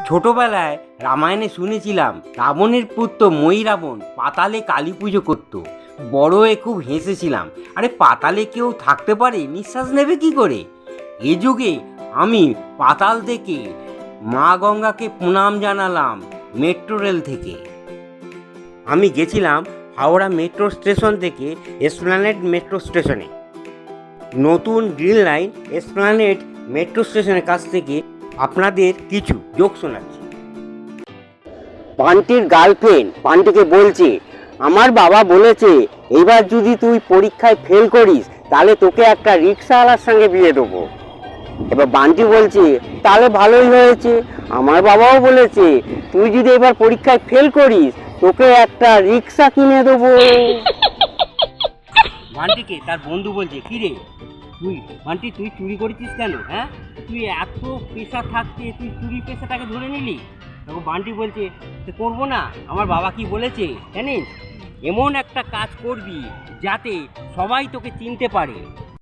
ছোটবেলায় রামায়ণে শুনেছিলাম রাবণের পুত্র ময়ূরাবণ পাতালে কালী পুজো করত। বড় হয়ে খুব হেসেছিলাম, আরে পাতালে কেউ থাকতে পারে, নিঃশ্বাস নেবে কি করে? এ যুগে আমি পাতাল থেকে মা গঙ্গাকে প্রণাম জানালাম মেট্রো রেল থেকে। আমি গেছিলাম হাওড়া মেট্রো স্টেশন থেকে এসপ্ল্যানেড মেট্রো স্টেশনে। নতুন গ্রিন লাইন এসপ্ল্যানেড মেট্রো স্টেশনের কাছ থেকে আপনাদের কিছু জোক শোনাচ্ছি। পান্টির গার্লফ্রেন্ড পান্টিকে বলছে, আমার বাবা বলেছে এবার যদি তুই পরীক্ষায় ফেল করিস তাহলে তোকে একটা রিক্সাওয়ালার সঙ্গে বিয়ে দেবো। এবার বান্টি বলছে, তাহলে ভালোই হয়েছে, আমার বাবাও বলেছে তুই যদি এবার পরীক্ষায় ফেল করিস তোকে একটা রিক্সা কিনে দেবো। বান্টিকে তার বন্ধু বলছে, কিরে বান্টি তুই চুরি করেছিস কেন? হ্যাঁ, তুই এত পেশা থাকতে তুই চুরি পেশাটাকে ধরে নিলি? তখন বান্টি বলছে, করবো না, আমার বাবা কি বলেছে জানিস, এমন একটা কাজ করবি যাতে সবাই তোকে চিনতে পারে।